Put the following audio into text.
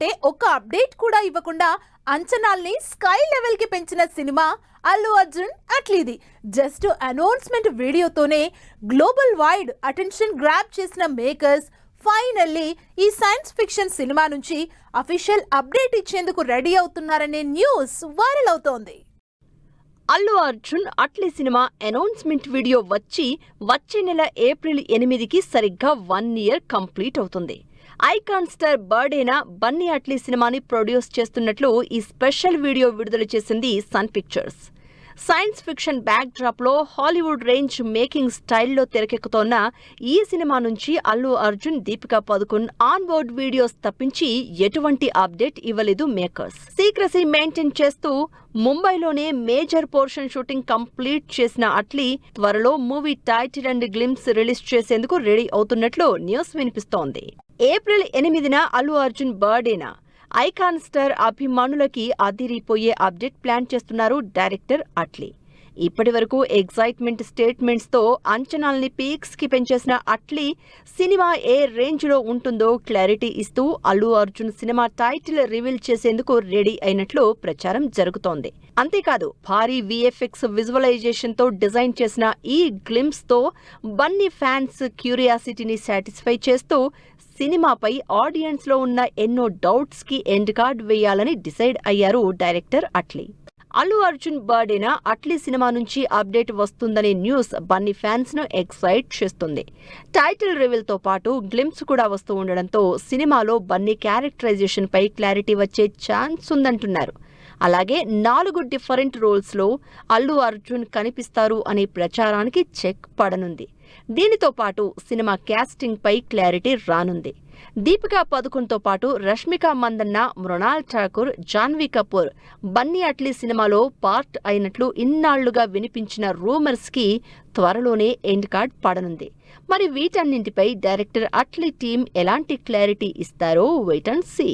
అంటే ఒక అప్డేట్ కూడా ఇవ్వకుండా అంచనాల్ని స్కై లెవెల్ కి పెంచిన సినిమా అల్లు అర్జున్ అట్లీది. జస్ట్ అనౌన్స్మెంట్ వీడియోతోనే గ్లోబల్ వైడ్ అటెన్షన్ గ్రాబ్ చేసిన మేకర్స్ ఫైనల్లీ ఈ సైన్స్ ఫిక్షన్ సినిమా నుంచి అఫీషియల్ అప్డేట్ ఇచ్చేందుకు రెడీ అవుతున్నారనే న్యూస్ వైరల్ అవుతోంది. అల్లు అర్జున్ అట్లీ సినిమా అనౌన్స్మెంట్ వీడియో వచ్చే నెల ఏప్రిల్ 8కి సరిగ్గా 1 ఇయర్ కంప్లీట్ అవుతుంది. ఐకాన్ స్టార్ బర్త్డేన బన్నీ అట్లీ సినిమాని ప్రొడ్యూస్ చేస్తున్నట్లు ఈ స్పెషల్ వీడియో విడుదల చేసింది Sun Pictures. Science fiction backdrop లో హాలీవుడ్ రేంజ్ మేకింగ్ స్టైల్లో తెరకెక్కుతోన్న ఈ సినిమా నుంచి Allu Arjun, Deepika Padukone on board videos తప్పించి ఎటువంటి అప్డేట్ ఇవ్వలేదు మేకర్స్. సీక్రసీ మెయింటైన్ చేస్తూ ముంబైలోనే మేజర్ పోర్షన్ షూటింగ్ కంప్లీట్ చేసిన అట్లీ త్వరలో movie title and glimpse release చేసేందుకు రెడీ అవుతున్నట్లు న్యూస్ వినిపిస్తోంది. ఏప్రిల్ 8న అల్లు అర్జున్ బర్త్డేన ఐకాన్ స్టార్ అభిమానులకి అదిరిపోయే అప్డేట్ ప్లాన్ చేస్తున్నారు డైరెక్టర్ అట్లీ. ఇప్పటి వరకు ఎగ్జైట్మెంట్ స్టేట్మెంట్స్ తో అంచనాల్ని పీక్స్ కి పెంచేసిన అట్లీ సినిమా ఏ రేంజ్ లో ఉంటుందో క్లారిటీ ఇస్తూ Allu Arjun cinema title reveal చేసేందుకు రెడీ అయినట్లు ప్రచారం జరుగుతోంది. అంతేకాదు భారీ విఎఫ్ఎక్స్ విజువలైజేషన్ తో డిజైన్ చేసిన ఈ గ్లింప్స్ తో బన్నీ ఫ్యాన్స్ క్యూరియాసిటీని సాటిస్ఫై చేస్తూ సినిమాపై ఆడియన్స్ లో ఉన్న ఎన్నో డౌట్స్ కి ఎండ్ కార్డ్ వేయాలని డిసైడ్ అయ్యారు డైరెక్టర్ అట్లీ. అల్లు అర్జున్ బర్త్డేన అట్లీ సినిమా నుంచి అప్డేట్ వస్తుందనే న్యూస్ బన్నీ ఫ్యాన్స్ ను ఎక్సైట్ చేస్తుంది. టైటిల్ రివీల్ తో పాటు గ్లింప్స్ కూడా వస్తూ ఉండడంతో సినిమాలో బన్నీ క్యారెక్టరైజేషన్ పై క్లారిటీ వచ్చే ఛాన్స్ ఉందంటున్నారు. అలాగే 4 డిఫరెంట్ రోల్స్ లో అల్లు అర్జున్ కనిపిస్తారు అనే ప్రచారానికి చెక్ పడనుంది. దీనితో పాటు సినిమా క్యాస్టింగ్ పై క్లారిటీ రానుంది. దీపికా పదుకున్తో పాటు రష్మిక మందన్న, మృణాల్ ఠాకూర్, జాన్వీ కపూర్ బన్నీ అట్లీ సినిమాలో పార్ట్ అయినట్లు ఇన్నాళ్లుగా వినిపించిన రూమర్స్ కి త్వరలోనే ఎండ్ కార్డ్ పడనుంది. మరి వీటన్నింటిపై డైరెక్టర్ అట్లీ టీం ఎలాంటి క్లారిటీ ఇస్తారో వెయిట్ అండ్ సీ.